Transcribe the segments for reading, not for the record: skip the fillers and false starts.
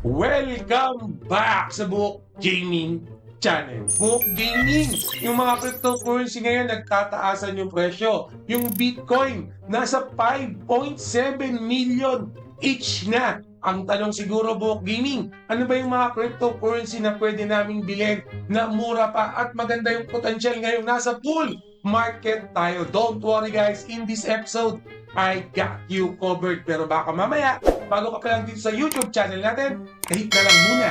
Welcome back sa Book Gaming Channel. Book Gaming, yung mga cryptocurrency ngayon nagtataasan yung presyo. Yung Bitcoin, nasa 5.7 million each na. Ang tanong siguro, Book Gaming, ano ba yung mga cryptocurrency na pwede naming bilhin na mura pa at maganda yung potential ngayon? Nasa bull market tayo. Don't worry guys, in this episode, I got you covered. Pero baka mamaya, bago ka pa lang dito sa YouTube channel natin, hit na lang muna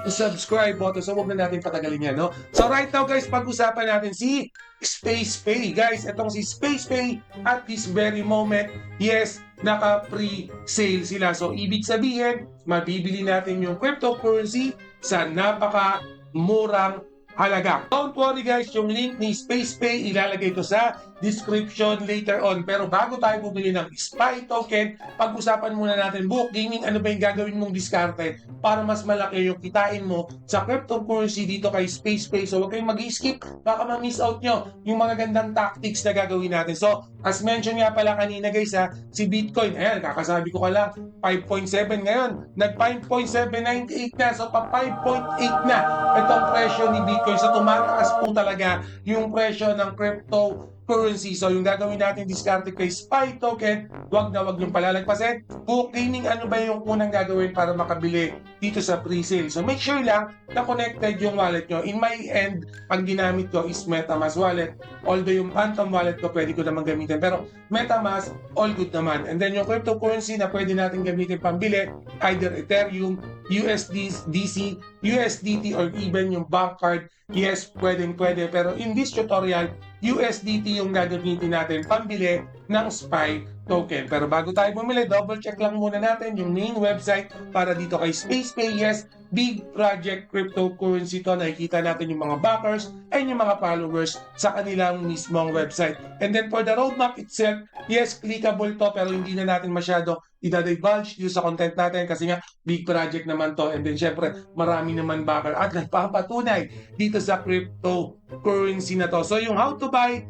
the subscribe button. So huwag na natin patagalin yan, no? So right now guys, pag-usapan natin si SpacePay. Guys, itong si SpacePay at this very moment, yes, naka-pre-sale sila. So ibig sabihin, mabibili natin yung cryptocurrency sa napaka-murang halaga. Don't worry guys, yung link ni SpacePay ilalagay ko sa description later on. Pero bago tayo bumili ng SPY token, pag-usapan muna natin, Book Gaming, ano ba yung gagawin mong diskarte para mas malaki yung kitain mo sa cryptocurrency dito kay SpacePay. So huwag kayong mag-skip, baka ma-miss out nyo yung mga gandang tactics na gagawin natin. So as mentioned nga pala kanina guys si Bitcoin, ayan, kakasabi ko ka lang, 5.7 ngayon, nag 5.798 na, so pa 5.8 na itong presyo ni Bitcoin. So tumataas po talaga yung presyo ng cryptocurrency. So yung gagawin natin diskarte kay SPY token, wag niyong palalagpasin. Book Gaming, ano ba yung unang gagawin para makabili dito sa pre-sale? So make sure lang na connected yung wallet nyo. In my end, ang ginamit ko is MetaMask wallet. Although yung Phantom wallet ko pwede ko naman gamitin, pero MetaMask, all good naman. And then yung cryptocurrency na pwede natin gamitin pambili, either Ethereum, USDC, USDT, or even yung bank card, yes, pwede. Pero in this tutorial, USDT yung gagamitin natin pambili ng SPY token. Pero bago tayo bumili, double check lang muna natin yung main website para dito kay SpacePay. Yes, big project cryptocurrency to. Nakikita natin yung mga backers and yung mga followers sa kanilang mismong website. And then for the roadmap itself, yes, clickable to, pero hindi na natin masyado idadivulge dito sa content natin kasi nga big project naman to. And then syempre, marami naman backer at nagpapatunay dito sa cryptocurrency na to. So yung how to buy,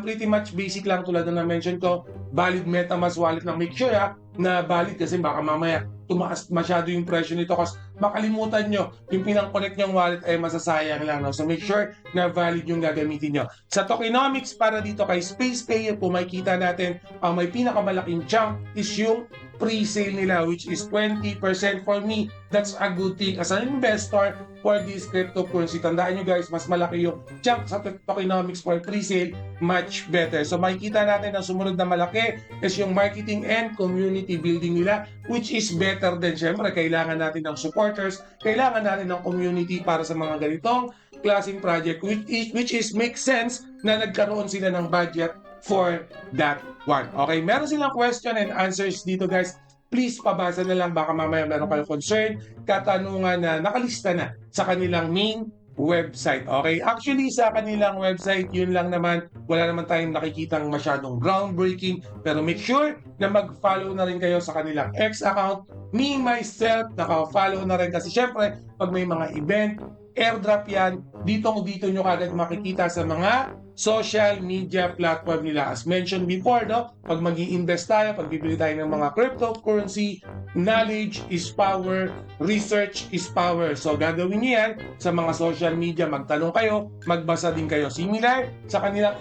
pretty much basic lang tulad na na-mention ko, valid MetaMask wallet lang. Make sure na valid kasi baka mamaya tumaas masyado yung presyo nito kasi makalimutan nyo yung pinang-connect nyong wallet ay masasayang lang. No? So make sure na valid yung gagamitin nyo. Sa tokenomics para dito kay SpacePay, kung makikita natin, may pinakamalaking chunk is yung pre-sale nila, which is 20%. For me, that's a good thing as an investor for this cryptocurrency. Tandaan nyo guys, mas malaki yung chunk sa tokenomics for pre-sale, much better. So makikita natin ang sumunod na malaki is yung marketing and community building nila, which is better din. Syempre, kailangan natin ng supporters, kailangan natin ng community para sa mga ganitong klaseng project, which is makes sense na nagkaroon sila ng budget for that one. Okay, meron silang question and answers dito guys. Please pabasa na lang, baka mamaya meron kayong concern, katanungan na nakalista na sa kanilang main website. Okay, actually sa kanilang website, yun lang naman, wala naman tayong nakikitang masyadong groundbreaking, pero make sure na mag-follow na rin kayo sa kanilang X account. Me, myself, naka-follow na rin kasi syempre, pag may mga event, airdrop yan, dito nyo kagad makikita sa mga social media platform nila. As mentioned before, no, pag mag-i-invest tayo, pag bibili tayo ng mga cryptocurrency, knowledge is power, research is power. So gagawin niyo yan sa mga social media, magtanong kayo, magbasa din kayo. Similar sa kanilang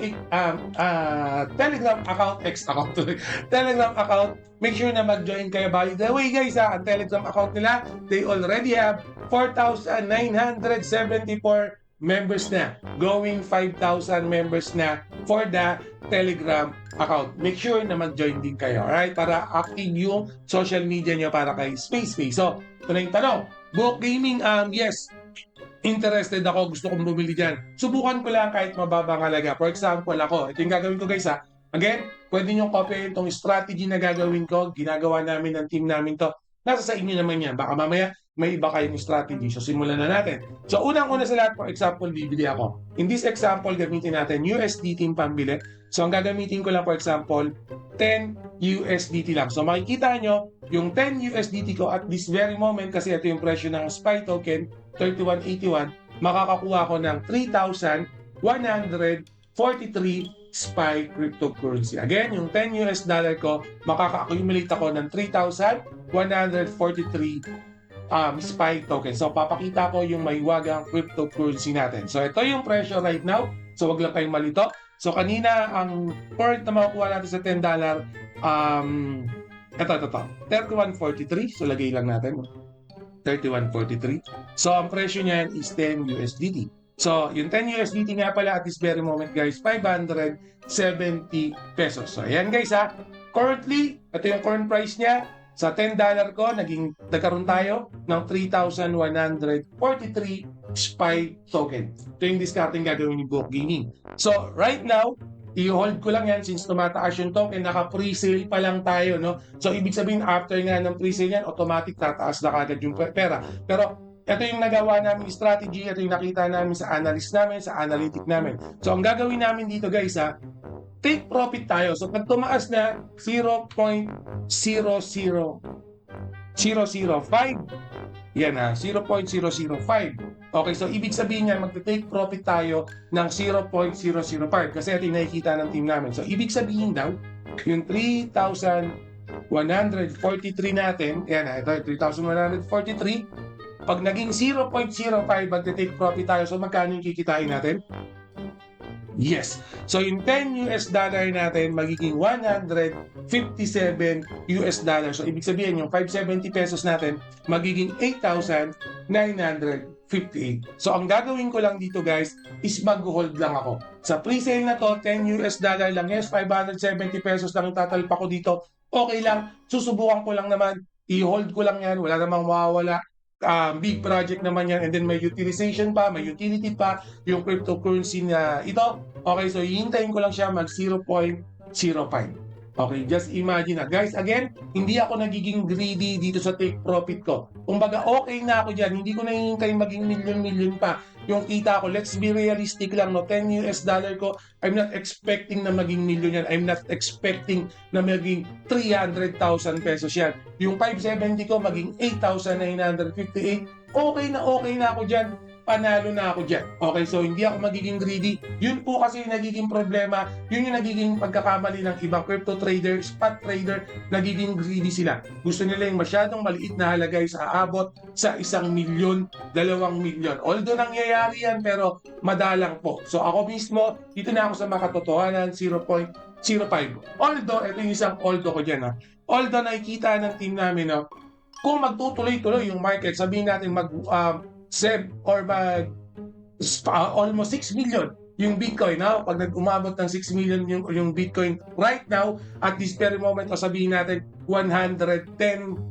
Telegram account, Telegram account, make sure na mag-join kayo. By the way guys, ang Telegram account nila, they already have 4,974 members na, going 5,000 members na for the Telegram account. Make sure na mag-join din kayo, alright? Para active yung social media nyo para kay SpacePay. So, ito na yung tanong. Book Gaming, yes, interested ako, gusto kong bumili dyan. Subukan ko lang kahit mababang halaga. For example, ako, ito yung gagawin ko guys Again, pwede nyo copyin itong strategy na gagawin ko. Ginagawa namin ng team namin to. Nasa sa inyo naman yan. Baka mamaya may iba kayong strategy. So, simulan na natin. So, unang-una sa lahat, for example, bibili ako. In this example, gamitin natin USDT yung pambili. So, ang gagamitin ko lang, for example, 10 USDT lang. So, makikita nyo, yung 10 USDT ko at this very moment, kasi ito yung presyo ng SPY token, 3181, makakakuha ko ng 3,143 SPY cryptocurrency. Again, yung 10 US dollar ko, makaka-accumulate ako ng 3,143 SPY token. So papakita ko yung mahiwagang cryptocurrency natin. So ito yung presyo right now. So wag lang kayong malito. So kanina ang current na makukuha natin sa $10, ito, 31.43. So lagay lang natin. 31.43. So ang presyo niyan is 10 USDT. So yung 10 USDT nga pala at this very moment guys, 570 pesos. So ayan guys ha. Currently, ito yung current price niya. Sa $10 ko, nagkaroon tayo ng 3,143 SPY token. Ito yung discarding gagawin ni Book Gaming. So, right now, i-hold ko lang yan since tumataas yung token, naka-pre-sale pa lang tayo, no? So, ibig sabihin, after nga ng pre-sale yan, automatic tataas na kagad yung pera. Pero, ito yung nagawa namin strategy, ito yung nakita namin sa analyst namin, sa analytic namin. So, ang gagawin namin dito guys, take profit tayo. So, pag tumaas na 0.00005, yan 0.005. Okay, so ibig sabihin niyan, magte-take profit tayo ng 0.005 kasi ito yung nakikita ng team namin. So, ibig sabihin daw, yung 3,143 natin, yan ito, 3,143, pag naging 0.05, magte-take profit tayo. So, magkano yung kikitain natin? Yes. So, yung $10 natin, magiging $157. So, ibig sabihin, yung 570 pesos natin, magiging 8,958. So, ang gagawin ko lang dito, guys, is mag-hold lang ako. Sa pre-sale na to, $10 lang. Yes, 570 pesos lang yung tatalpa ko dito. Okay lang. Susubukan ko lang naman. I-hold ko lang yan. Wala namang mawawala. Big project naman yan, and then may utilization pa, may utility pa yung cryptocurrency na ito. Okay, so hihintayin ko lang siya mag 0.05. Okay, just imagine na. Guys, again, hindi ako nagiging greedy dito sa take profit ko. Kumbaga, okay na ako dyan. Hindi ko nahihintayin maging million pa yung kita ko. Let's be realistic lang, no? $10 ko, I'm not expecting na maging million yan. I'm not expecting na maging 300,000 pesos yan. Yung 570 ko, maging 8,958. Okay na ako dyan. Panalo na ako dyan. Okay, so hindi ako magiging greedy. Yun po kasi yung nagiging problema. Yun yung nagiging pagkakamali ng ibang crypto trader, spot trader, nagiging greedy sila. Gusto nila yung masyadong maliit na halaga sa aabot sa 1 milyon, 2 milyon. Although nangyayari yan, pero madalang po. So ako mismo, dito na ako sa makatotohanan, 0.05. Although, ito yung isang although ko dyan. Although nakikita ng team namin, kung magtutuloy-tuloy yung market, sabihin natin almost 6 million yung Bitcoin. Pag nag-umabot ng 6 million yung Bitcoin right now, at this very moment, o sabihin natin $110,000.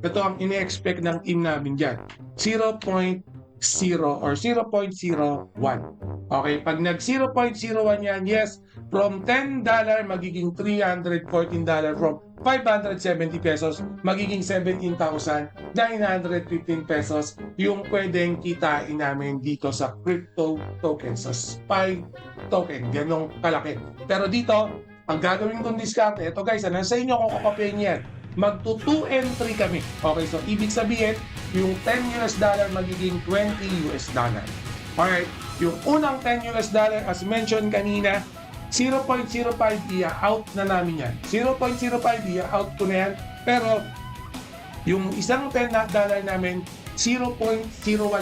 Ito ang ine-expect ng team namin dyan. 0.0 or 0.01. Okay, pag nag 0.01 yan, yes, from $10 magiging $314, from 570 pesos magiging 17,915 pesos yung pwedeng kitain namin dito sa crypto token, sa SPY token. Ganong kalaki. Pero dito, ang gagawin kong discount, ito guys, nasa inyo kung kakopyahin yan. Magto 2 and 3 kami. Okay, so ibig sabihin, yung $10 magiging $20. Alright, yung unang $10 as mentioned kanina, 0.05 out na namin yan. 0.05 out ko na yan. Pero yung isang $10 namin, 0.01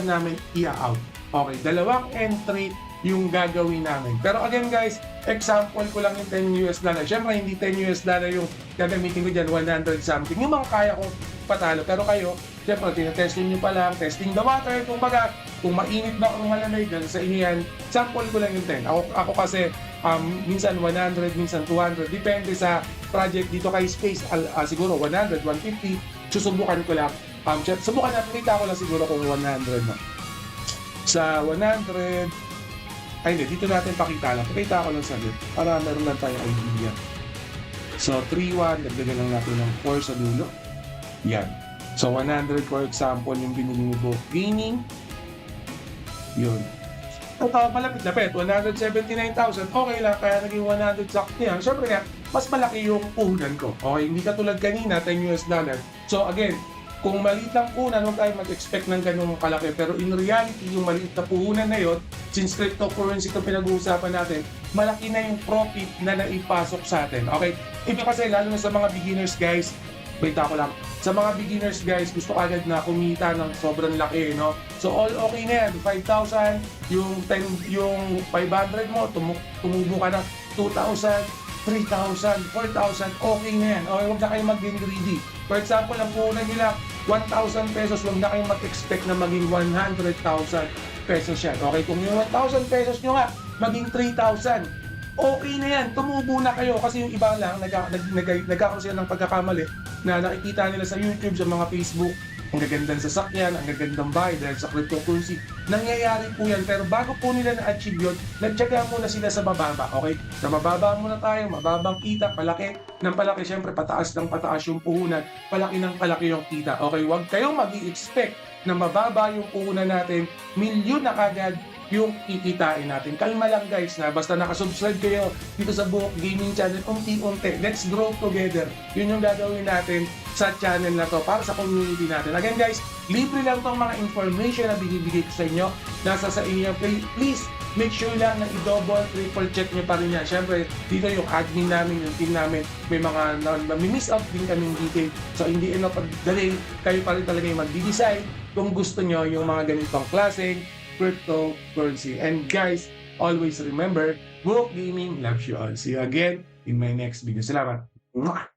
namin out. Okay, dalawang entry yung gagawin namin. Pero again guys, example ko lang yung $10. Siyempre hindi $10 yung gagamitin ko dyan, 100 something. Yung mga kaya kong patalo. Pero kayo, siyempre, tinatesting nyo pa lang, testing the water. Kumbaga, kung mainit ba ang malamig, sa inyo yan, sample ko lang yung 10. Ako kasi, minsan 100, minsan 200. Depende sa project dito kay Space. Siguro 100, 150. Susubukan ko lang. Subukan natin, kita ko lang siguro kung 100. No? Sa 100, ay hindi, dito natin pakita lang. Pakita ko lang saglit para meron lang tayong idea. So, 3-1, dagdagan lang natin ng 4 sa dulo. Yan. So, 100 for example, yung binili ni Book Gaming. Yun. Ito, malapit-lapit. 179,000. Okay lang, kaya naging 100 sakto yan. Siyempre nga, mas malaki yung puhunan ko. Okay, hindi katulad kanina, $10. So, again, kung maliit lang puhunan, huwag tayo mag-expect ng ganun kalaki. Pero in reality, yung maliit na puhunan na yun, since cryptocurrency ito pinag-uusapan natin, malaki na yung profit na naipasok sa atin. Okay? Ito kasi, lalo na sa mga beginners, guys, balita ko lang, Sa mga beginners guys, gusto agad na kumita ng sobrang laki, no? So all okay na yan, 5,000, yung 10, yung 500 mo, tumubo ka ng 2,000, 3,000, 4,000, okay na yan. Okay, huwag na kayong maging greedy. For example, ang puhunan nyo lang, 1,000 pesos, huwag na kayong mag-expect na maging 100,000 pesos yan. Okay, kung yung 1,000 pesos nyo nga, maging 3,000, okay na yan, tumubo na kayo. Kasi yung iba lang, nagkakaroon sila ng pagkakamali na nakikita nila sa YouTube, sa mga Facebook, ang gagandang sasakyan, ang gagandang bahay dahil sa cryptocurrency. Nangyayari po yan, pero bago po nila na-achieve yun, nagtyaga muna sila sa mababa, okay? Sa mababa muna tayo, mababang kita, palaki ng palaki, syempre pataas ng pataas yung puhunan, palaki ng palaki yung kita, okay? Huwag kayong mag-i-expect na mababa yung puhunan natin, milyon na kagad yung kikitain natin. Kalma lang guys na basta nakasubscribe kayo dito sa Buhok Gaming Channel, unti-unti. Let's grow together. Yun yung gagawin natin sa channel na to para sa community natin. Again guys, libre lang tong mga information na binibigay ko sa inyo. Nasa sa inyo. Please, make sure lang na i-double, triple check nyo pa rin yan. Siyempre, dito yung admin namin, yung team namin, may mga nami-miss out din kaming detail. So, hindi enough pagdaling, kayo pa rin talaga yung mag-decide kung gusto nyo yung mga ganitong klaseng cryptocurrency. And guys, always remember, Buhok Gaming loves you all. See you again in my next video. Salamat! Mwah!